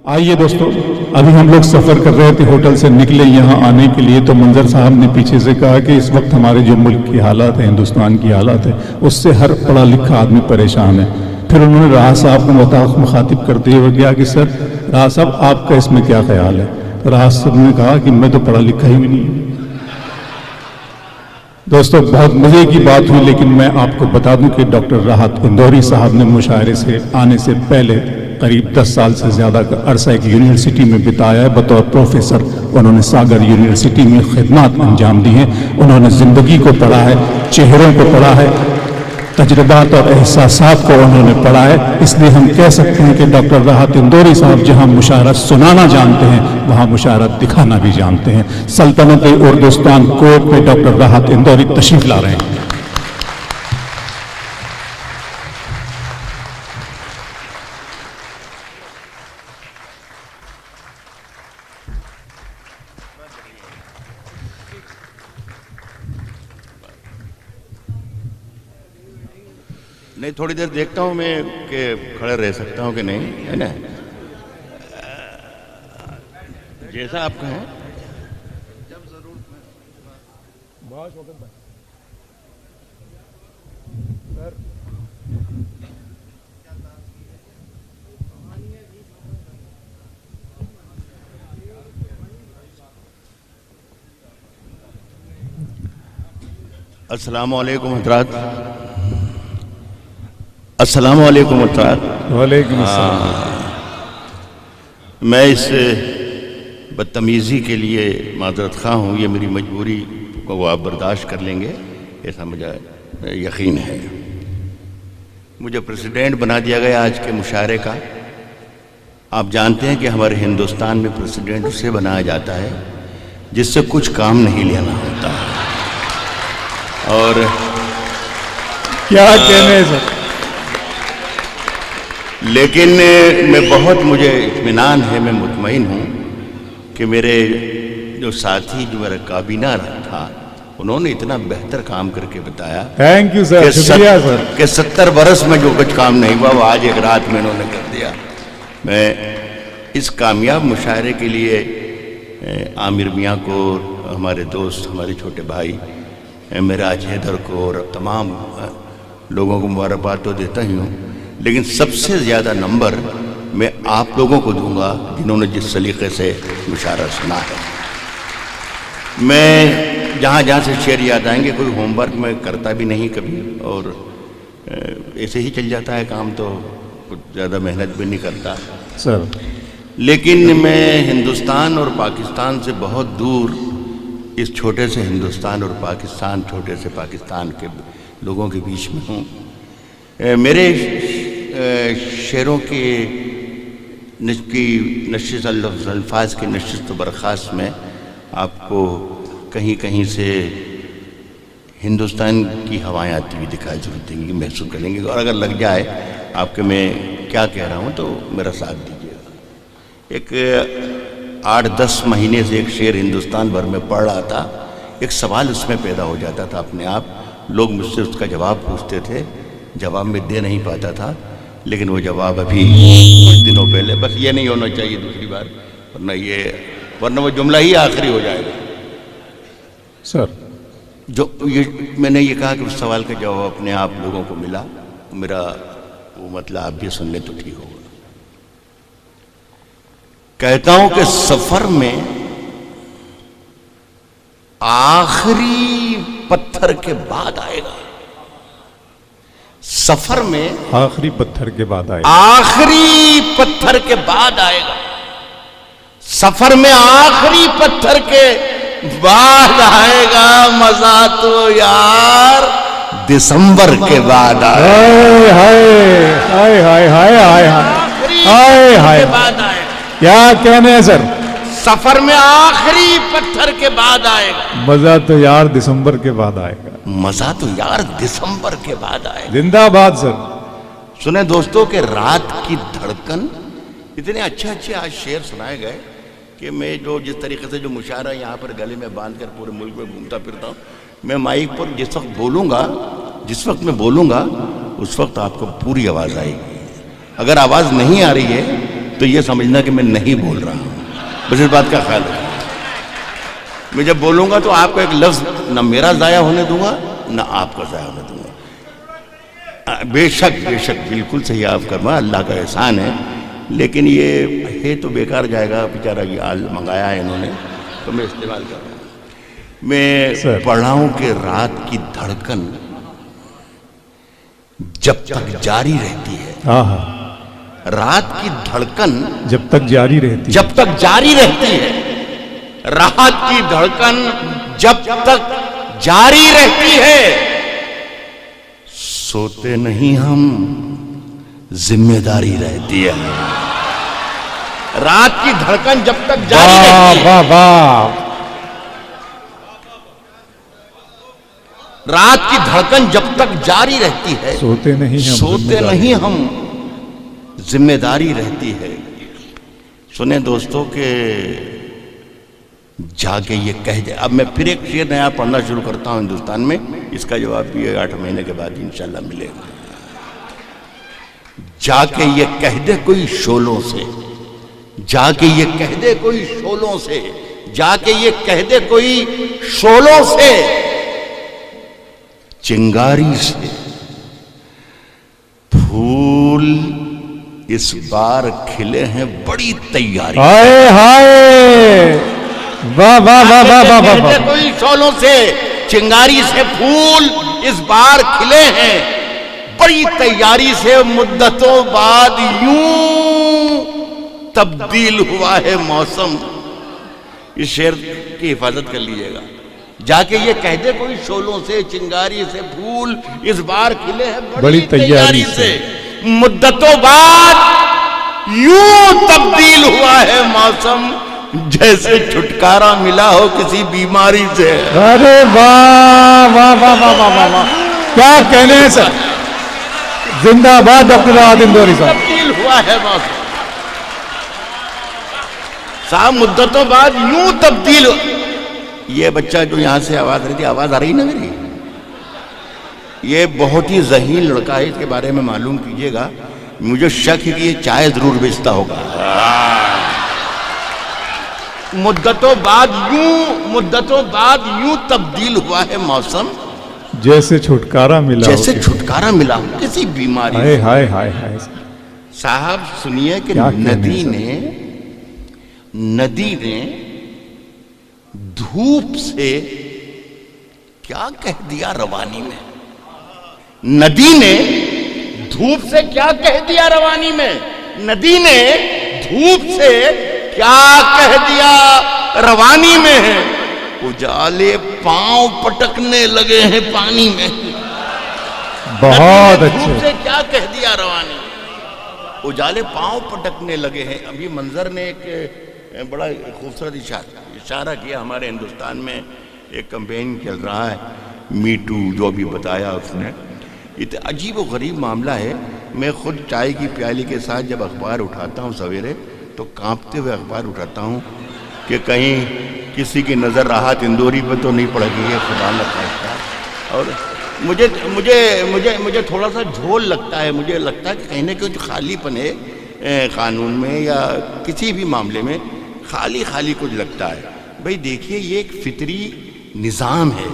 آئیے دوستو، ابھی ہم لوگ سفر کر رہے تھے، ہوٹل سے نکلے یہاں آنے کے لیے تو منظر صاحب نے پیچھے سے کہا کہ اس وقت ہمارے جو ملک کی حالات ہیں، ہندوستان کی حالات ہے، اس سے ہر پڑھا لکھا آدمی پریشان ہے۔ پھر انہوں نے راحت صاحب کو مخاطب کرتے ہوئے کہا کہ سر راحت صاحب آپ کا اس میں کیا خیال ہے؟ راحت صاحب نے کہا کہ میں تو پڑھا لکھا ہی نہیں ہوں۔ دوستو بہت مزے کی بات ہوئی، لیکن میں آپ کو بتا دوں کہ ڈاکٹر راحت اندوری صاحب نے مشاعرے سے آنے سے پہلے قریب 10 سال سے زیادہ کا عرصہ ایک یونیورسٹی میں بتایا ہے بطور پروفیسر۔ انہوں نے ساگر یونیورسٹی میں خدمات انجام دی ہیں، انہوں نے زندگی کو پڑھا ہے، چہروں کو پڑھا ہے، تجربات اور احساسات کو انہوں نے پڑھا ہے۔ اس لیے ہم کہہ سکتے ہیں کہ ڈاکٹر راحت اندوری صاحب جہاں مشاعرہ سنانا جانتے ہیں وہاں مشاعرہ دکھانا بھی جانتے ہیں۔ سلطنت اردوستان کوٹ میں ڈاکٹر راحت اندوری تشریف لا رہے ہیں۔ نہیں تھوڑی دیر دیکھتا ہوں میں کہ کھڑے رہ سکتا ہوں کہ نہیں، ہے نا، جیسا آپ کہیں۔ السلام علیکم حضرات، السلام علیکم حضرات۔ وعلیکم السلام۔ میں اس بدتمیزی کے لیے معذرت خواہ ہوں، یہ میری مجبوری کو آپ برداشت کر لیں گے ایسا مجھے یقین ہے۔ مجھے پریزیڈنٹ بنا دیا گیا آج کے مشاعرے کا۔ آپ جانتے ہیں کہ ہمارے ہندوستان میں پریزیڈنٹ اسے بنایا جاتا ہے جس سے کچھ کام نہیں لینا ہوتا، اور کیا کہنے ہیں سر؟ لیکن مجھے اطمینان ہے، میں مطمئن ہوں کہ میرے جو ساتھی، جو میرا کابینہ تھا، انہوں نے اتنا بہتر کام کر کے بتایا۔ تھینک یو سر، شکریہ سر، کہ 70 برس میں جو کچھ کام نہیں ہوا وہ آج ایک رات میں انہوں نے کر دیا۔ میں اس کامیاب مشاعرے کے لیے عامر میاں کو، ہمارے دوست، ہمارے چھوٹے بھائی معراج حیدر کو اور تمام لوگوں کو مبارکباد تو دیتا ہی ہوں، لیکن سب سے زیادہ نمبر میں آپ لوگوں کو دوں گا جنہوں نے جس سلیقے سے مشاعرہ سنا ہے۔ میں جہاں جہاں سے شعر یاد آئیں گے، کوئی ہوم ورک میں کرتا بھی نہیں کبھی، اور ایسے ہی چل جاتا ہے کام، تو کچھ زیادہ محنت بھی نہیں کرتا سر۔ لیکن میں ہندوستان اور پاکستان سے بہت دور اس چھوٹے سے ہندوستان اور پاکستان، چھوٹے سے پاکستان کے لوگوں کے بیچ میں ہوں۔ میرے شعروں کی نشست، الفاظ کی نشست و برخاست میں آپ کو کہیں کہیں سے ہندوستان کی ہوائیں آتی ہوئی دکھائی ضرور دیں گی، محسوس کریں گے، اور اگر لگ جائے آپ کے میں کیا کہہ رہا ہوں تو میرا ساتھ دیجیے گا۔ ایک 8-10 مہینے سے ایک شعر ہندوستان بھر میں پڑھ رہا تھا، ایک سوال اس میں پیدا ہو جاتا تھا اپنے آپ، لوگ مجھ سے اس کا جواب پوچھتے تھے، جواب میں دے نہیں پاتا تھا، لیکن وہ جواب ابھی کچھ دنوں پہلے، بس یہ نہیں ہونا چاہیے دوسری بار، ورنہ وہ جملہ ہی آخری ہو جائے گا سر۔ میں نے یہ کہا کہ اس سوال کا جواب اپنے آپ لوگوں کو ملا، میرا وہ مطلب آپ بھی سن لیں تو ٹھیک ہوگا۔ کہتا ہوں کہ سفر میں آخری پتھر کے بعد آئے گا، سفر میں آخری پتھر کے بعد آئے گا، آخری پتھر کے بعد آئے گا، سفر میں آخری پتھر کے بعد آئے گا، مزہ تو یار دسمبر کے بعد آئے گا، ہائے ہائے ہائے ہائے ہائے ہائے، کیا کہنے ہیں سر؟ سفر میں آخری پتھر کے بعد آئے گا، مزہ تو یار دسمبر کے بعد آئے گا، مزہ تو یار دسمبر کے بعد آئے گا۔ زندہ باد سر۔ سنیں دوستو کہ رات کی دھڑکن، اتنے اچھے آج شعر سنائے گئے کہ میں جس طریقے سے جو مشاعرہ یہاں پر گلے میں باندھ کر پورے ملک میں گھومتا پھرتا ہوں، میں مائک پر جس وقت بولوں گا اس وقت آپ کو پوری آواز آئے گی۔ اگر آواز نہیں آ رہی ہے تو یہ سمجھنا کہ میں نہیں بول رہا ہوں، بس اس بات کا خیال رکھنا۔ میں جب بولوں گا تو آپ کو ایک لفظ نہ میرا ضائع ہونے دوں گا نہ آپ کا ضائع ہونے دوں گا۔ بے شک بالکل صحیح آپ کرما، اللہ کا احسان ہے، لیکن یہ ہے تو بیکار جائے گا، بیچارہ یہ آل منگایا ہے انہوں نے تو میں استعمال کر رہا ہوں۔ میں پڑھا ہوں کہ رات کی دھڑکن جب تک جاری رہتی ہے، رات کی دھڑکن جب تک جاری رہتی، جب تک جاری رہتی ہے، رات کی دھڑکن جب تک جاری رہتی ہے، سوتے نہیں ہم، ذمہ داری رہتی ہے۔ رات کی دھڑکن جب تک جاری رہتی ہے، واہ واہ، رات کی دھڑکن جب تک جاری رہتی ہے، سوتے نہیں ہم، سوتے نہیں ہم، ذمہ داری رہتی ہے۔ سنیں دوستو کہ جا کے یہ کہہ دے، اب میں پھر ایک شعر نیا پڑھنا شروع کرتا ہوں ہندوستان میں، اس کا جواب بھی 8 مہینے کے بعد انشاءاللہ ملے گا۔ جا کے یہ کہہ دے کوئی شولوں سے، جا کے یہ کہہ دے کوئی شولوں سے، جا کے یہ کہہ دے کوئی شولوں سے، چنگاری سے پھول اس بار کھلے ہیں بڑی تیاری، ہائے ہائے، واہ واہ واہ واہ واہ واہ واہ، کوئی شولوں سے، چنگاری سے پھول اس بار کھلے ہیں بڑی تیاری سے، مدتوں بعد یوں تبدیل ہوا ہے موسم۔ اس شعر کی حفاظت کر لیجئے گا۔ جا کے یہ کہہ دے کوئی شولوں سے، چنگاری سے پھول اس بار کھلے ہیں بڑی تیاری سے، مدتوں بعد یوں تبدیل ہوا ہے موسم، جیسے چھٹکارا ملا ہو کسی بیماری سے۔ ارے واہ واہ واہ واہ واہ واہ واہ، کیا کہنے ہیں سر، زندہ باد ڈاکٹر راحت اندوری صاحب۔ تبدیل ہوا ہے موسم صاحب، مدتوں بعد یوں تبدیل۔ یہ بچہ جو یہاں سے آواز رہی تھی، آواز آ رہی نہ میری؟ یہ بہت ہی ذہین لڑکا ہے، اس کے بارے میں معلوم کیجئے گا، مجھے شک ہے کہ یہ چائے ضرور بیچتا ہوگا۔ مدتوں بعد یوں تبدیل ہوا ہے موسم، جیسے چھٹکارا ملا، جیسے چھٹکارا ملا ہو کسی بیماری ہائے ہائے ہائے ہائے۔ صاحب سنیے کہ ندی نے دھوپ سے کیا کہہ دیا روانی میں، ندی نے دھوپ سے کیا کہہ دیا روانی میں، ندی نے دھوپ سے کیا کہہ دیا روانی میں، اجالے پاؤں پٹکنے لگے ہیں پانی میں۔ بہت اچھے، دھوپ سے کیا کہہ دیا روانی میں، اجالے پاؤں پٹکنے لگے ہیں۔ ابھی منظر نے ایک بڑا خوبصورت اشارہ کیا، ہمارے ہندوستان میں ایک کمپین چل رہا ہے می ٹو، جو بھی بتایا اس نے، یہ عجیب و غریب معاملہ ہے۔ میں خود چائے کی پیالی کے ساتھ جب اخبار اٹھاتا ہوں سویرے تو کانپتے ہوئے اخبار اٹھاتا ہوں کہ کہیں کسی کی نظر راحت اندوری پہ تو نہیں پڑ گئی ہے، خدا نہ خواستہ۔ اور مجھے تھوڑا سا جھول لگتا ہے، مجھے لگتا ہے کہ کہیں نہ کہیں خالی پن ہے قانون میں یا کسی بھی معاملے میں، خالی کچھ لگتا ہے۔ بھئی دیکھیے، یہ ایک فطری نظام ہے،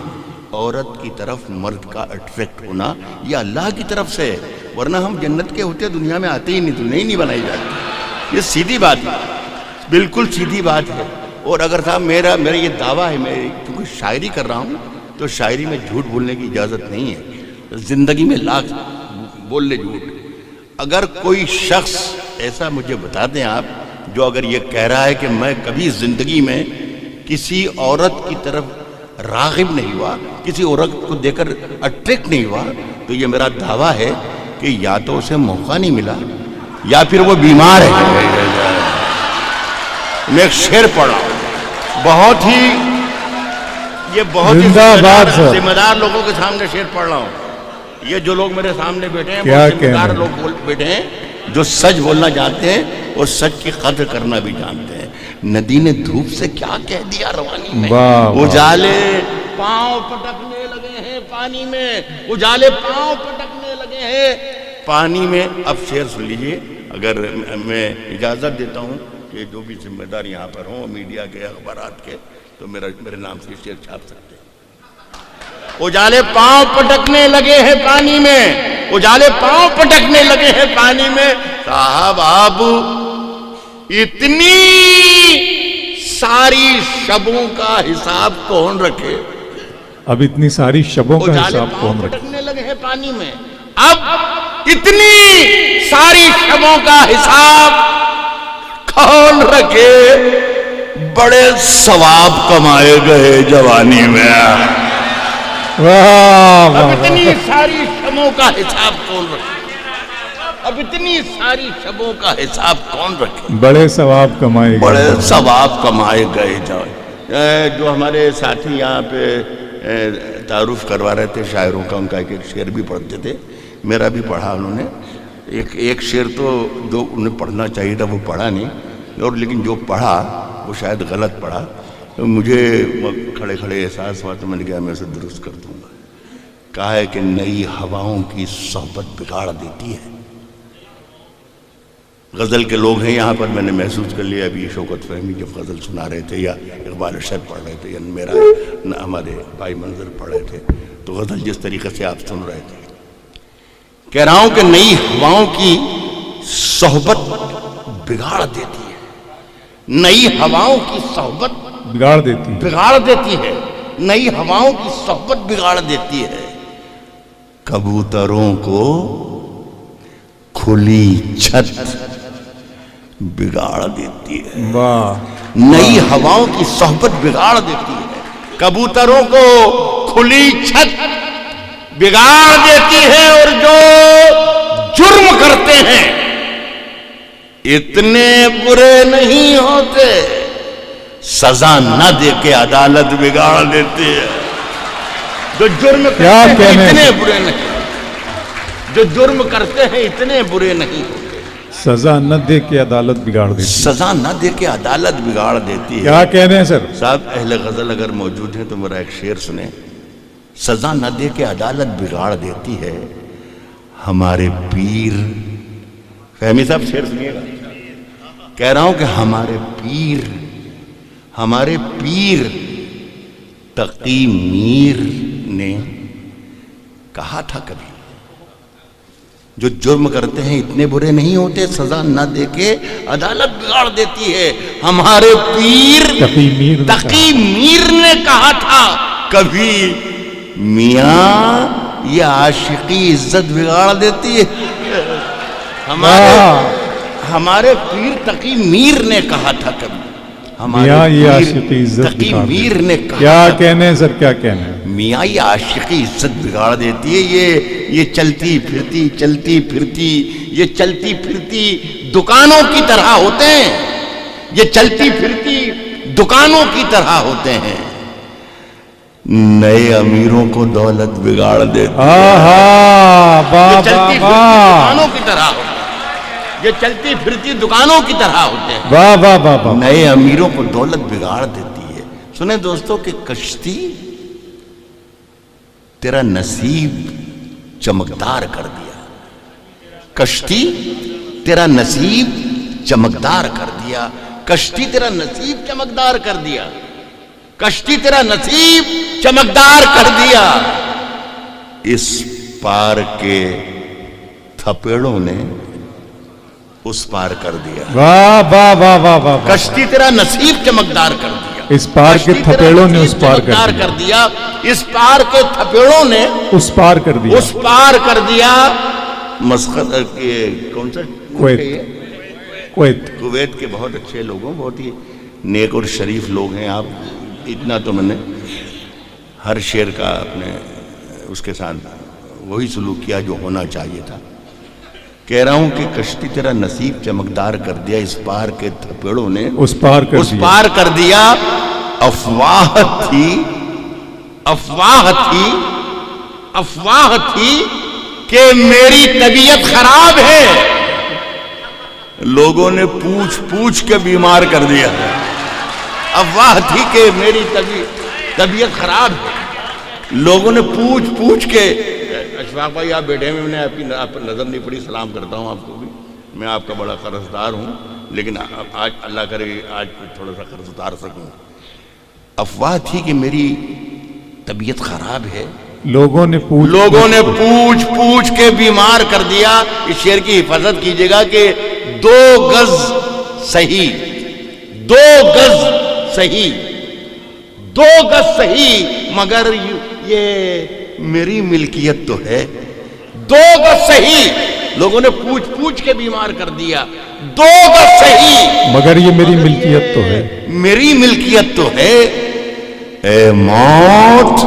عورت کی طرف مرد کا اٹریکٹ ہونا یہ اللہ کی طرف سے ہے، ورنہ ہم جنت کے ہوتے دنیا میں آتے ہی نہیں، دنیا ہی نہیں بنائی جاتی۔ یہ سیدھی بات ہے، بالکل سیدھی بات ہے۔ اور اگر صاحب میرا یہ دعویٰ ہے، میں کیونکہ شاعری کر رہا ہوں تو شاعری میں جھوٹ بولنے کی اجازت نہیں ہے، زندگی میں لاکھ بول لے جھوٹ۔ اگر کوئی شخص ایسا مجھے بتا دیں آپ، جو اگر یہ کہہ رہا ہے کہ میں کبھی زندگی میں کسی عورت کی طرف راغب نہیں ہوا، کسی عورت کو دیکھ کر اٹریکٹ نہیں ہوا، تو یہ میرا دعویٰ ہے کہ یا تو اسے موقع نہیں ملا یا پھر وہ بیمار ہے۔ میں ایک شعر پڑھ رہا ہوں، بہت ہی ذمہ دار لوگوں کے سامنے شعر پڑھ رہا ہوں۔ یہ جو لوگ میرے سامنے بیٹھے ہیں بہت ذمہ دار لوگ بیٹھے ہیں، جو سچ بولنا جانتے ہیں اور سچ کی قدر کرنا بھی جانتے ہیں۔ ندی نے دھوپ سے کیا کہہ دیا روانی میں، اجالے پاؤں پٹکنے لگے ہیں پانی میں، اجالے پاؤں پٹکنے لگے ہیں پانی میں۔ اب شعر سن لیجئے، اگر میں اجازت دیتا ہوں کہ جو بھی ذمہ دار یہاں پر ہوں میڈیا کے اخبارات کے تو میرے نام سے شعر چھاپ سکتے ہیں۔ اجالے پاؤں پٹکنے لگے ہیں پانی میں، اجالے پاؤں پٹکنے لگے ہیں پانی میں، صاحب آپ اتنی ساری شبوں کا حساب کون رکھے؟ اب اتنی ساری شبوں کا اجالے حساب پاؤں کون رکھے؟ پٹکنے لگے ہیں پانی میں، اب اتنی ساری شبوں کا حساب کون رکھے؟ بڑے ثواب کمائے گئے جوانی میں، واہ اب واہ اتنی ساری شبوں کا حساب کون رکھے؟ اب اتنی ساری شبوں کا حساب کون رکھے؟ بڑے ثواب کمائے گئے۔ بڑے ثواب کمائے گئے جائے۔ جو ہمارے ساتھی یہاں پہ تعارف کروا رہے تھے شاعروں کا، ان کا ایک شعر بھی پڑھتے تھے، میرا بھی پڑھا انہوں نے۔ ایک شعر تو جو انہیں پڑھنا چاہیے تھا وہ پڑھا نہیں، اور لیکن جو پڑھا وہ شاید غلط پڑھا، مجھے کھڑے کھڑے احساس ہوا تو میں نے کہا میں اسے درست کر دوں گا۔ کہا ہے کہ نئی ہواؤں کی صحبت بگاڑ دیتی ہے۔ غزل کے لوگ ہیں یہاں پر، میں نے محسوس کر لیا ابھی شوکت فہمی جب غزل سنا رہے تھے یا اقبال ارشد پڑھ رہے تھے یا میرا ہمارے بھائی منظر پڑھ رہے تھے، تو غزل جس طریقے سے آپ سن رہے تھے، کہہ رہا ہوں کہ نئی ہواؤں کی صحبت بگاڑ دیتی ہے، نئی ہواؤں کی صحبت بگاڑ دیتی ہے۔ بگاڑ دیتی ہے، نئی ہواؤں کی صحبت بگاڑ دیتی ہے، کبوتروں کو کھلی چھت بگاڑ دیتی ہے۔ واہ، نئی ہواؤں کی صحبت بگاڑ دیتی ہے، کبوتروں کو کھلی چھت بگاڑ دیتی ہے، اور جو جرم کرتے ہیں اتنے برے نہیں ہوتے، سزا نہ دے کے عدالت بگاڑ دیتی ہے۔ جو جرم کرتے ہیں اتنے برے نہیں، جو جرم کرتے ہیں اتنے برے نہیں ہوتے، سزا نہ دے کے عدالت بگاڑ دیتی ہے۔ سزا نہ دے کے عدالت بگاڑ دیتی ہے۔ کیا کہہ رہے ہیں سر؟ صاحب اہل غزل اگر موجود ہیں تو میرا ایک شعر سنیں۔ سزا نہ دے کے عدالت بگاڑ دیتی ہے، ہمارے پیر، فہمی صاحب شعر سنیے گا، کہہ رہا ہوں کہ ہمارے پیر تقی میر نے کہا تھا کبھی، جو جرم کرتے ہیں اتنے برے نہیں ہوتے، سزا نہ دے کے عدالت بگاڑ دیتی ہے۔ ہمارے پیر تقی میر نے کہا تھا کبھی، میاں یہ عاشقی عزت بگاڑ دیتی ہے۔ ہمارے پیر تقی میر نے کہا تھا کبھی، میاں یہ عاشقی عزت تقی میر نے کہا، کیا کہنے ہیں سر، کیا کہنے ہیں؟ میاں یہ عاشقی عزت بگاڑ دیتی ہے، یہ چلتی پھرتی دکانوں کی طرح ہوتے ہیں، یہ چلتی پھرتی دکانوں کی طرح ہوتے ہیں، نئے امیروں کو دولت بگاڑ دیتی ہے۔ یہ چلتی پھرتی دکانوں کی طرح ہوتے ہیں، یہ چلتی پھرتی دکانوں کی طرح ہوتے ہیں، واہ واہ واہ واہ، نئے امیروں کو دولت بگاڑ دیتی ہے۔ سنیں دوستو کہ کشتی تیرا نصیب چمکدار کر دیا، کشتی تیرا نصیب چمکدار کر دیا، کشتی تیرا نصیب چمکدار کر دیا، کشتی تیرا نصیب چمکدار کر دیا، اس پار کے تھپیڑوں نے اس پار کر دیا، واہ واہ واہ واہ واہ، کشتی تیرا نصیب چمکدار کر دیا، اس پار کے تھپیڑوں نے اس پار کر دیا، اس پار کے تھپیڑوں نے اس پار کر دیا، اس پار کر دیا۔ مسقط کون سا؟ کویت کے بہت اچھے لوگوں، بہت ہی نیک اور شریف لوگ ہیں آپ، اتنا تو میں نے ہر شعر کا اپنے اس کے ساتھ وہی سلوک کیا جو ہونا چاہیے تھا۔ کہہ رہا ہوں کہ کشتی تیرا نصیب چمکدار کر دیا، اس پار کے تھپیڑوں نے اس پار کر دیا، افواہ تھی کہ میری طبیعت خراب ہے، لوگوں نے پوچھ کے بیمار کر دیا، افواہ تھی کہ میری طبیعت خراب ہے، لوگوں نے پوچھ کے، اشفاق بھائی آپ بیٹھے میں نے آپ کی نظر نہیں پڑی، سلام کرتا ہوں آپ کو بھی، میں آپ کا بڑا قرضدار ہوں، لیکن آج اللہ کرے آج تھوڑا سا قرض اتار سکوں۔ افواہ تھی کہ میری طبیعت خراب ہے، لوگوں نے پوچھ پوچھ کے بیمار کر دیا۔ اس شعر کی حفاظت کیجئے گا کہ 2 گز صحیح، 2 گز صحیح، 2 گز صحیح، مگر یہ میری ملکیت تو ہے۔ 2 گز صحیح، لوگوں نے پوچھ کے بیمار کر دیا۔ 2 گز صحیح، مگر یہ میری ملکیت تو ہے، میری ملکیت تو ہے۔ اے موت،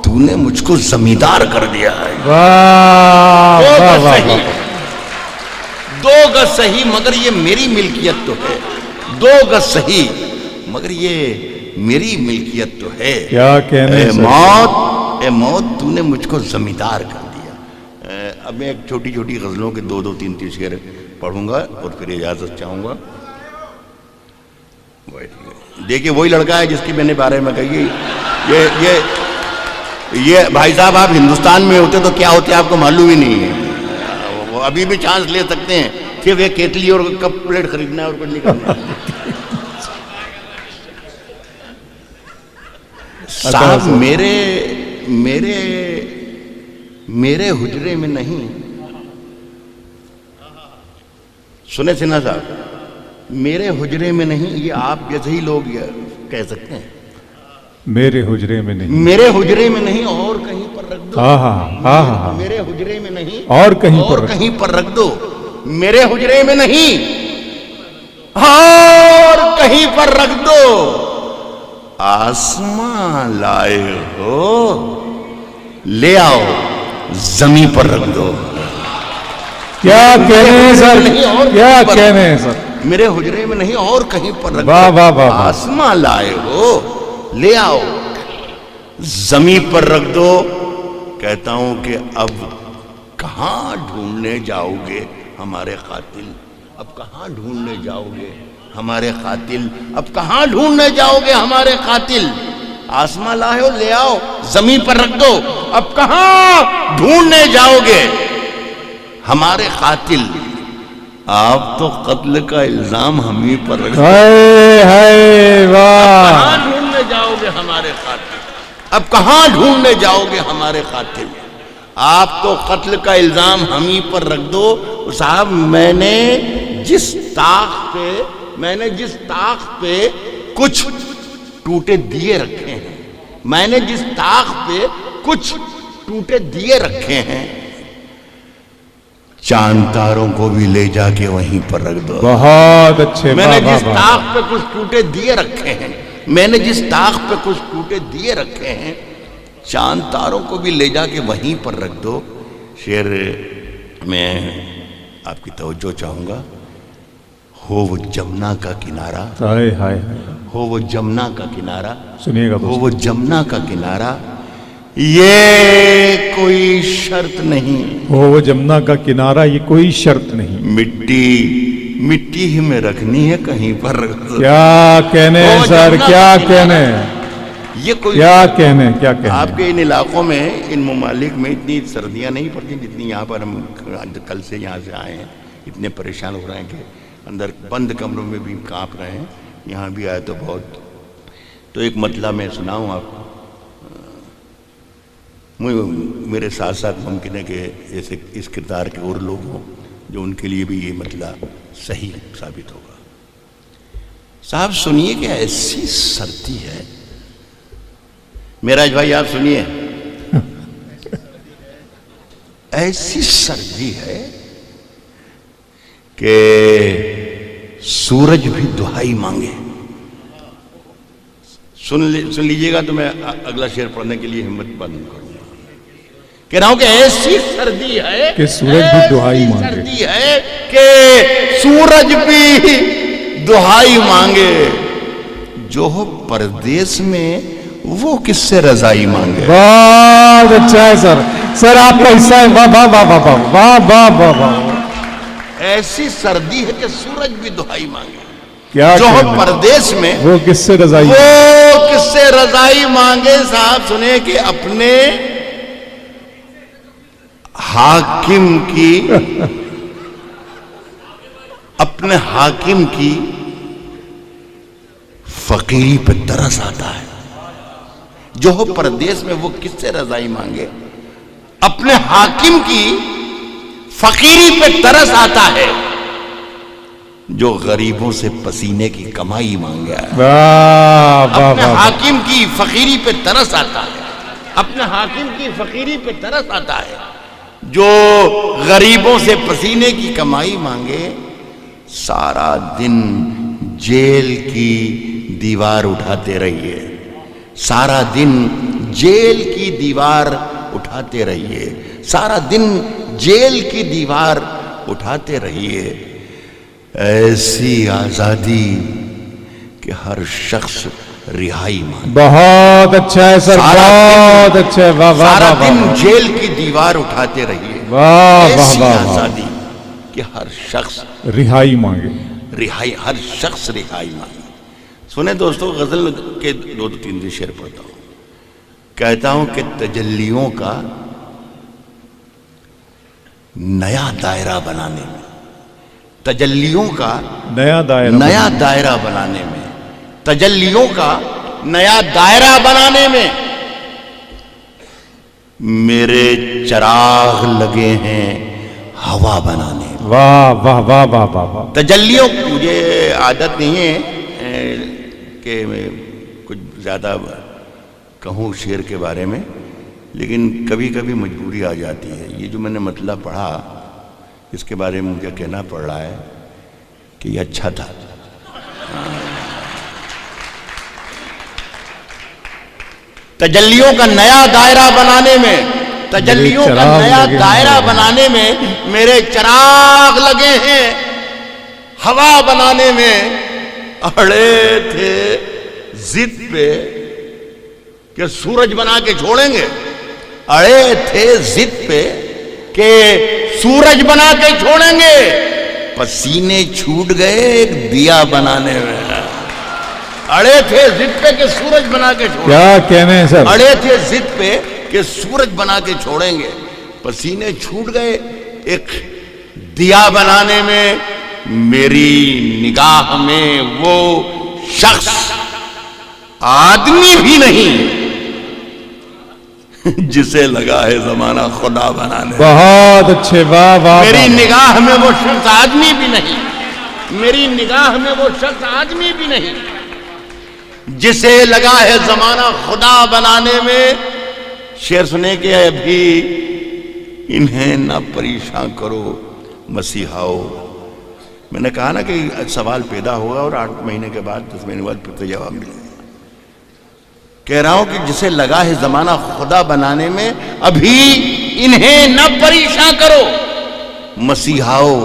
تو نے مجھ کو زمیندار کر دیا ہے۔ واہ 2 واہ گز واہ صحیح، 2 گز صحیح، مگر یہ میری ملکیت تو ہے۔ 2 گز صحیح، مگر یہ میری ملکیت تو ہے۔ کیا کہنے اے سر۔ موت، اے موت، تو نے مجھ کو زمیندار کر دیا۔ اب میں ایک چھوٹی چھوٹی غزلوں کے 2 3 شعر پڑھوں گا اور پھر اجازت چاہوں گا۔ دیکھیے وہی لڑکا ہے جس کی میں نے بارے میں کہی، یہ بھائی صاحب آپ ہندوستان میں ہوتے تو کیا ہوتے آپ کو معلوم ہی نہیں ہے۔ وہ ابھی بھی چانس لے سکتے ہیں، صرف ایک کیتلی اور کپ پلیٹ خریدنا ہے اور کچھ نہیں کرنا۔ صاحب میرے حجرے میں نہیں، سنے سنا صاحب، میرے حجرے میں نہیں، یہ آپ جیسے ہی لوگ کہہ سکتے ہیں۔ میرے حجرے میں نہیں، میرے حجرے میں نہیں، اور کہیں پر رکھ دو۔ ہاں میرے حجرے میں نہیں، اور کہیں پر رکھ دو۔ میرے حجرے میں نہیں، اور کہیں پر رکھ دو۔ آسمان لائے ہو، لے آؤ، زمین پر رکھ دو۔ کیا کہنے ہیں سر، کیا کہنے ہیں سر۔ میرے حجرے میں نہیں، اور کہیں پر رکھ واہ واہ دو۔ واہ، آسمان لائے ہو، لے آؤ، زمین پر رکھ دو۔ کہتا ہوں کہ اب کہاں ڈھونڈنے جاؤ گے ہمارے قاتل؟ اب کہاں ڈھونڈنے جاؤ گے ہمارے قاتل؟ اب کہاں ڈھونڈنے جاؤ گے ہمارے قاتل؟ آسمان لائے ہو، لے آؤ، زمین پر رکھ دو۔ اب کہاں ڈھونڈنے جاؤ گے ہمارے قاتل؟ آپ تو قتل کا الزام ہم ہی پر رکھ دو۔ کہاں ڈھونڈنے جاؤ گے ہمارے قاتل؟ اب کہاں ڈھونڈنے جاؤ گے ہمارے قاتل؟ آپ تو قتل کا الزام ہم ہی پر رکھ دو۔ صاحب میں نے جس طاق پہ کچھ ٹوٹے دیے رکھے ہیں، میں نے جس طاق پہ کچھ ٹوٹے دیے رکھے ہیں، چاند تاروں کو بھی لے جا کے وہیں پر رکھ دو۔ بہت اچھے، میں نے جس طاق پہ کچھ ٹوٹے دیے رکھے ہیں، میں نے جس طاق پہ کچھ ٹوٹے دیے رکھے ہیں، چاند تاروں کو بھی لے جا کے وہیں پر رکھ دو۔ شعر میں آپ کی توجہ چاہوں گا۔ ہو وہ جمنا کا کنارہ، ہو وہ جمنا کا کنارہ، سنیے گا، ہو وہ جمنا کا کنارہ، یہ کوئی شرط نہیں۔ ہو وہ جمنا کا کنارہ، یہ کوئی شرط نہیں۔ مٹی ہی میں رکھنی ہے، کہیں پر رکھ دو۔ کیا کہنے ہیں سر، کیا کہنے، یہ کوئی کیا کہنے، کیا کہنے۔ آپ کے ان علاقوں میں، ان ممالک میں اتنی سردیاں نہیں پڑتی جتنی یہاں پر ہم کل سے یہاں سے آئے ہیں۔ اتنے پریشان ہو رہے ہیں کہ اندر بند کمروں میں بھی کانپ رہے ہیں، یہاں بھی آئے تو بہت۔ تو ایک مطلب میں سناؤں آپ کو، میرے ساتھ ساتھ ممکن ہے کہ ایسے اس کردار کے اور لوگ ہوں جو ان کے لیے بھی یہ مطلب صحیح ثابت ہوگا۔ صاحب سنیے کہ ایسی سردی ہے، میراج بھائی آپ سنیے، ایسی سردی ہے کہ سورج بھی دہائی مانگے۔ سن لیجئے گا تو میں اگلا شعر پڑھنے کے لیے ہمت بند کروں گا۔ کہہ رہا ہوں کہ ایسی سردی ہے کہ سورج بھی دہائی مانگے، سردی ہے کہ سورج بھی دہائی مانگے، جو ہو پردیس میں وہ کس سے رضائی مانگے۔ بہت اچھا ہے سر، سر آپ کا حصہ ہے، واہ واہ واہ واہ واہ واہ واہ واہ۔ ایسی سردی ہے کہ سورج بھی دہائی مانگے، کیا جو ہو پردیس میں وہ کس سے رضائی، وہ کس سے رضائی مانگے۔ صاحب سنیں کہ اپنے حاکم کی اپنے حاکم کی فقیری پہ ترس آتا ہے. جو ہو پردیس میں وہ کس سے رضائی مانگے؟ اپنے حاکم کی فقیری پہ ترس آتا ہے جو غریبوں سے پسینے کی کمائی مانگے. اپنے حاکم کی فقیری پہ ترس آتا ہے. اپنے حاکم کی فقیری پہ ترس آتا ہے جو غریبوں سے پسینے کی کمائی مانگے. سارا دن جیل کی دیوار اٹھاتے رہیے. سارا دن جیل کی دیوار اٹھاتے رہیے. سارا دن جیل کی دیوار اٹھاتے رہیے. ایسی آزادی کہ ہر شخص رہائی مانگے. بہت اچھا ہے سر, بہت اچھا ہے. واہ واہ سارا واہ دن واہ. جیل کی دیوار اٹھاتے رہیے. واہ واہ ایسی واہ واہ. آزادی کہ ہر شخص رہائی مانگے. رہائی, ہر شخص رہائی مانگے. سنیں دوستو, غزل کے دو تین شعر پڑھتا ہوں. کہتا ہوں کہ تجلیوں کا نیا دائرہ بنانے میں, تجلیوں کا نیا دائرہ بنانے میں, تجلیوں کا نیا دائرہ بنانے میں میرے چراغ لگے ہیں ہوا بنانے میں. واہ واہ واہ واہ واہ واہ. تجلیوں, مجھے عادت نہیں ہے کہ میں کچھ زیادہ کہوں شعر کے بارے میں, لیکن کبھی کبھی مجبوری آ جاتی ہے. یہ جو میں نے مطلب پڑھا اس کے بارے میں مجھے کہنا پڑ رہا ہے کہ یہ اچھا تھا. تجلیوں کا نیا دائرہ بنانے میں, تجلیوں کا نیا دائرہ بنانے میں میرے چراغ لگے ہیں ہوا بنانے میں. اڑے تھے ضد پہ کہ سورج بنا کے چھوڑیں گے. اڑے تھے ضد پہ کہ سورج بنا کے چھوڑیں گے. پسینے چھوٹ گئے ایک دیا بنانے میں. اڑے تھے ضد پہ کہ سورج بنا کے چھوڑیں گے. کیا کہنے ہیں سر. اڑے تھے ضد پہ کہ سورج بنا کے چھوڑیں گے. پسینے چھوٹ گئے ایک دیا بنانے میں. میری نگاہ میں وہ شخص آدمی بھی نہیں جسے لگا ہے زمانہ خدا بنانے. بہت اچھے. واہ واہ. میری نگاہ میں وہ شخص آدمی بھی نہیں, میری نگاہ میں وہ شخص آدمی بھی نہیں جسے لگا ہے زمانہ خدا بنانے میں. شعر سنے کہ ابھی انہیں نہ پریشان کرو مسیحاؤ. میں نے کہا نا کہ سوال پیدا ہوگا اور 8 مہینے کے بعد 10 مہینے بعد پھر جواب ملے گا. کہہ رہا ہوں کہ جسے لگا ہے زمانہ خدا بنانے میں ابھی انہیں نہ پریشان کرو مسیحاؤ.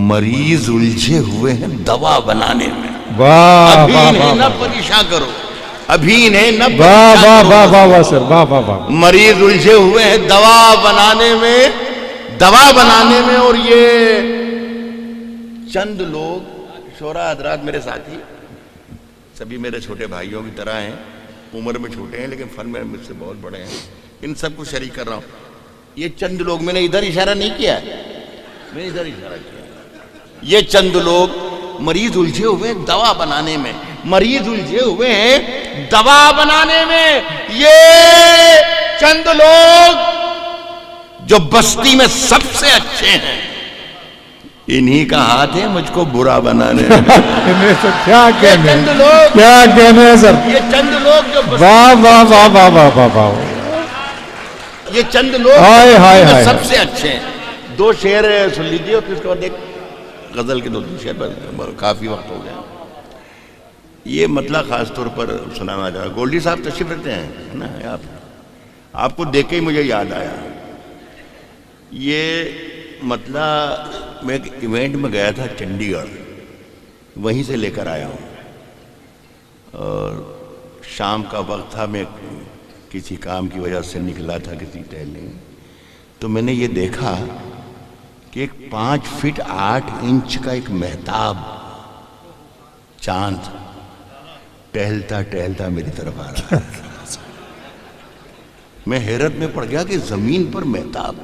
مریض الجھے ہوئے ہیں دوا بنانے میں. ابھی انہیں نہ پریشان کرو, ابھی انہیں نہ پریشان کرو. مریض الجھے ہوئے ہیں دوا بنانے میں, دوا بنانے میں. اور یہ چند لوگ شورا حضرات میرے ساتھی سبھی میرے چھوٹے بھائیوں کی طرح ہیں, عمر میں چھوٹے ہیں لیکن فن میں مجھ سے بہت بڑے ہیں. ان سب کو شریک کر رہا ہوں. یہ چند لوگ, میں نے ادھر اشارہ نہیں کیا ہے, میں نے ادھر اشارہ کیا. یہ چند لوگ مریض الجھے ہوئے ہیں دوا بنانے میں, مریض الجھے ہوئے ہیں دوا بنانے میں. یہ چند لوگ جو بستی میں سب سے اچھے ہیں, انہی کا ہاتھ ہے مجھ کو برا بنانے میں. کیا کہنے ہیں سر. یہ چند لوگ جو واہ واہ واہ واہ واہ واہ واہ. یہ چند لوگ جو سب سے اچھے ہیں. 2 شعر سن لیجیے اور پھر اس کے بعد ایک غزل کے 2 شعر پر کافی وقت ہو گیا. یہ مطلب خاص طور پر سنانا چاہتا ہوں. گولڈی صاحب تشریف رکھتے ہیں نا, آپ کو دیکھ کے ہی مجھے یاد آیا. یہ مطلب میں ایک ایونٹ میں گیا تھا چنڈی گڑھ, وہیں سے لے کر آیا ہوں. اور شام کا وقت تھا, میں کسی کام کی وجہ سے نکلا تھا کسی ٹہلنے, تو میں نے یہ دیکھا کہ ایک 5 فٹ 8 انچ کا ایک مہتاب چاند ٹہلتا ٹہلتا میری طرف آ رہا ہے. میں حیرت میں پڑ گیا کہ زمین پر مہتاب.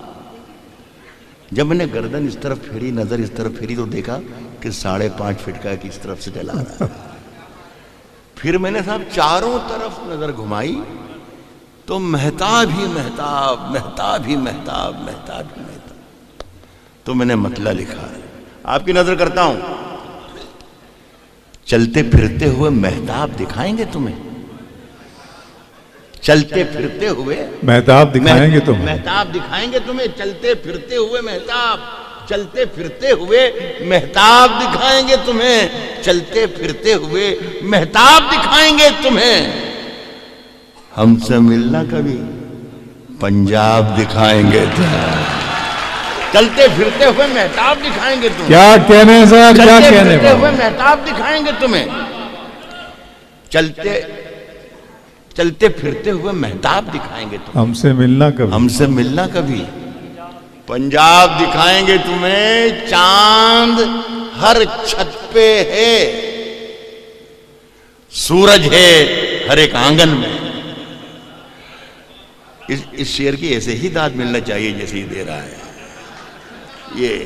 جب میں نے گردن اس طرف پھیری, نظر اس طرف پھیری, تو دیکھا کہ 5.5 فٹ کا اس طرف سے چلا رہا ہے. پھر میں نے صاحب چاروں طرف نظر گھمائی تو مہتاب ہی مہتاب, مہتاب ہی مہتاب, مہتاب ہی مہتاب. تو میں نے مطلع لکھا ہے, آپ کی نظر کرتا ہوں. چلتے پھرتے ہوئے مہتاب دکھائیں گے تمہیں, چلتے پھرتے ہوئے مہتاب دکھائیں گے تمہیں, مہتاب دکھائیں گے تمہیں, چلتے پھرتے ہوئے مہتاب, چلتے پھرتے ہوئے مہتاب دکھائیں گے تمہیں, چلتے پھرتے ہوئے مہتاب دکھائیں گے تمہیں. ہم سے ملنا کبھی پنجاب دکھائیں گے تمہیں, چلتے پھرتے ہوئے مہتاب دکھائیں گے تمہیں. کیا کہنے سر, کیا چلتے کہنے پھرتے ہوئے مہتاب دکھائیں گے تمہیں, چلتے پھرتے ہوئے مہتاب دکھائیں گے تمہیں. ہم سے ملنا کبھی, ہم سے ملنا کبھی پنجاب دکھائیں گے تمہیں. چاند ہر چھت پہ ہے, سورج ہے ہر ایک آنگن میں. اس شعر کی ایسے ہی داد ملنا چاہیے جیسے ہی دے رہا ہے. یہ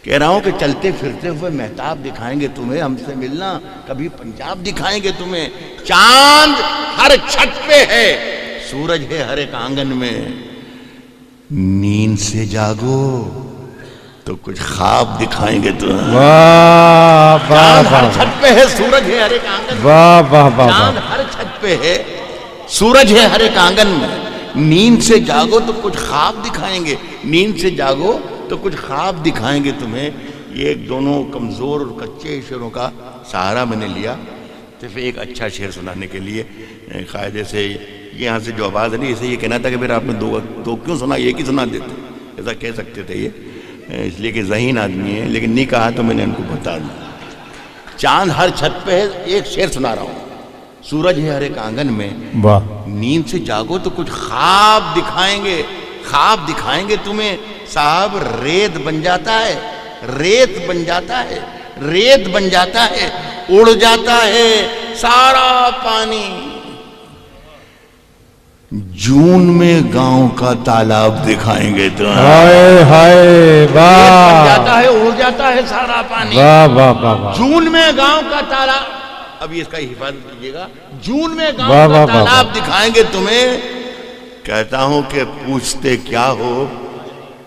کہہ رہا ہوں کہ چلتے پھرتے ہوئے مہتاب دکھائیں گے تمہیں, ہم سے ملنا کبھی پنجاب دکھائیں گے تمہیں. چاند ہر چھت پہ ہے, سورج ہے ہر ایک آنگن میں. نیند سے جاگو تو کچھ خواب دکھائیں گے تمہیں. واہ واہ چاند ہر واہ, چھت پہ ہے, سورج ہے ہر ایک آنگن میں. واہ واہ واہ, چاند ہر چھت پہ ہے, سورج ہے ہر ایک آنگن میں. نیند سے جاگو تو کچھ خواب دکھائیں گے, نیند سے جاگو تو کچھ خواب دکھائیں گے تمہیں. یہ ایک دونوں کمزور اور کچے شعروں کا سہارا میں نے لیا صرف ایک اچھا شعر سنانے کے لیے. قاعدے سے یہاں سے جو آواز ہے نا, اسے یہ کہنا تھا کہ پھر آپ نے دو کیوں سنا, ایک ہی سنا دیتے, ایسا کہہ سکتے تھے. یہ اس لیے کہ ذہین آدمی ہے, لیکن نہیں کہا تو میں نے ان کو بتا دیا. چاند ہر چھت پہ ہے, ایک شعر سنا رہا ہوں. سورج ہے ہر ایک آنگن میں, واہ. نیند سے جاگو تو کچھ خواب دکھائیں گے, خواب دکھائیں گے تمہیں. صاحب ریت بن جاتا ہے, ریت بن جاتا ہے, ریت بن جاتا ہے, اڑ جاتا ہے سارا پانی. جون میں گاؤں کا تالاب دکھائیں گے تو ہائے ہائے, بن واہ جاتا ہے, اڑ جاتا ہے سارا پانی. واہ واہ واہ واہ, جون میں گاؤں کا تالاب, اب اس کا حفاظت کیجیے گا. جون میں واہ گاؤں کا واہ واہ تالاب دکھائیں گے تمہیں. کہتا ہوں کہ پوچھتے کیا ہو,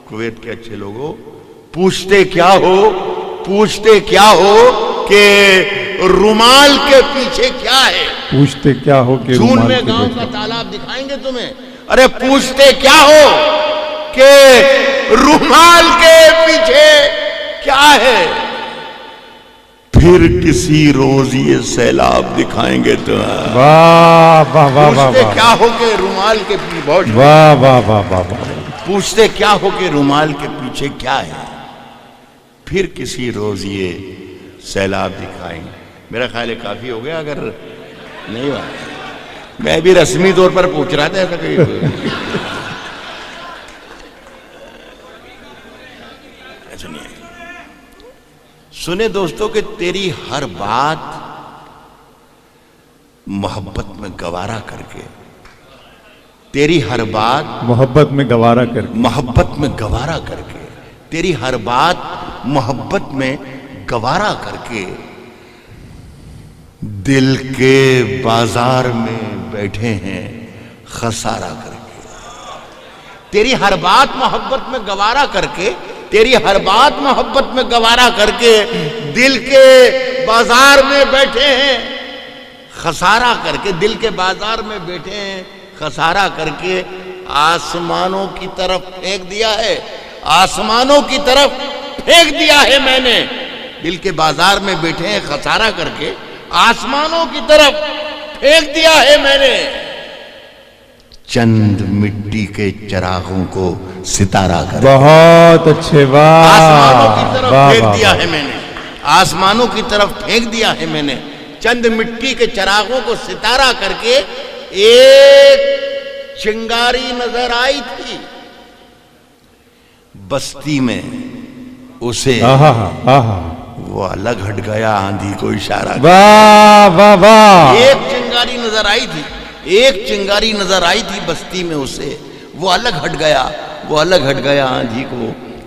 کویت کے اچھے لوگوں, پوچھتے کیا ہو, پوچھتے کیا ہو کہ رومال کے پیچھے کیا ہے. پوچھتے کیا ہو کہ جون رومال میں کے گاؤں کا بیٹے. تالاب دکھائیں گے تمہیں. ارے پوچھتے کیا ہو کہ رومال کے پیچھے کیا ہے. پھر کسی روز یہ سیلاب دکھائیں گے تمہیں. واہ واہ واہ واہ پوچھتے واہ, کیا ہو کہ رومال کے پیچھے, بہت واہ واہ واہ واہ واہ, پوچھتے کیا ہو کہ رومال کے پیچھے کیا ہے. پھر کسی روز یہ سیلاب دکھائیں. میرا خیال ہے کافی ہو گیا, اگر نہیں ہوا میں بھی رسمی طور پر پوچھ رہا تھا ایسا کہیں. سنے دوستوں کہ تیری ہر بات محبت میں گوارا کر کے, تیری ہر بات محبت میں گوارا کر کے, محبت میں گوارا کر کے, تیری ہر بات محبت میں گوارا کر کے, دل کے بازار میں بیٹھے ہیں خسارہ کر کے. تیری ہر بات محبت میں گوارا کر کے, تیری ہر بات محبت میں گوارا کر کے, دل کے بازار میں بیٹھے ہیں خسارہ کر کے, دل کے بازار میں بیٹھے ہیں خسارہ کر کے. آسمانوں کی طرف پھینک دیا ہے, آسمانوں کی طرف پھینک دیا ہے میں نے. دل کے بازار میں بیٹھے ہیں خسارہ کر کے, آسمانوں کی طرف پھینک دیا ہے میں نے. چند مٹی کے چراغوں کو ستارہ کر کے, بہت اچھے, واہ آسمانوں کی طرف واہ پھینک واہ, دیا ہے میں نے, آسمانوں کی طرف پھینک دیا ہے میں نے. چند مٹی کے چراغوں کو ستارہ کر کے ایک چنگاری نظر آئی تھی بستی میں, اسے آہا آہا, وہ الگ ہٹ گیا آندھی کو اشارہ. واہ واہ واہ, ایک چنگاری نظر آئی تھی, ایک چنگاری نظر آئی تھی بستی میں, اسے وہ الگ ہٹ گیا, وہ الگ ہٹ گیا آندھی کو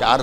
4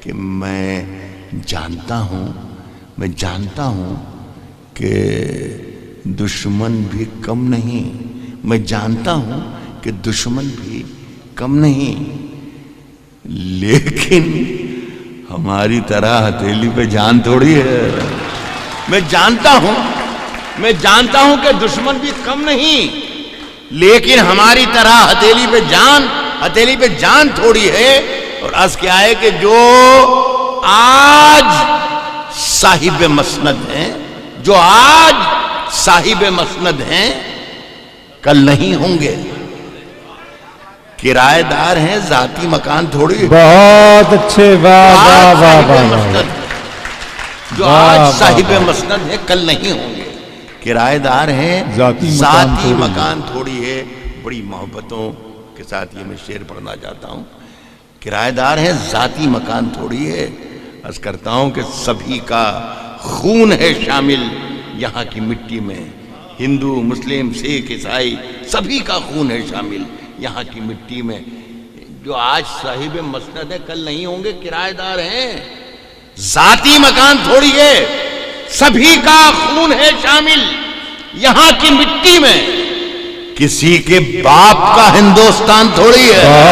کہ میں جانتا ہوں کہ دشمن بھی کم نہیں، میں جانتا ہوں کہ دشمن بھی کم نہیں، لیکن ہماری طرح ہتھیلی پہ جان تھوڑی ہے۔ میں جانتا ہوں کہ دشمن بھی کم نہیں، لیکن ہماری طرح ہتھیلی پہ جان تھوڑی ہے۔ اور عرض کیا ہے کہ جو آج صاحب مسند ہیں کل نہیں ہوں گے، کرایہ دار ہیں، ذاتی مکان تھوڑی ہے۔ بہت اچھے، واہ واہ واہ واہ، جو آج صاحب مسند ہے کل نہیں ہوں گے، کرایہ دار ہیں، ذاتی مکان تھوڑی ہے۔ بڑی محبتوں کے ساتھ یہ میں شعر پڑھنا چاہتا ہوں۔ کرایہ دار ہیں، ذاتی مکان تھوڑی ہے۔ عرض کرتا ہوں کہ سبھی کا خون ہے شامل یہاں کی مٹی میں، ہندو، مسلم، سکھ، عیسائی، سبھی کا خون ہے شامل یہاں کی مٹی میں۔ جو آج صاحب مسند ہے کل نہیں ہوں گے، کرایہ دار ہیں، ذاتی مکان تھوڑی ہے، سبھی کا خون ہے شامل یہاں کی مٹی میں، کسی کے باپ کا ہندوستان تھوڑی ہے۔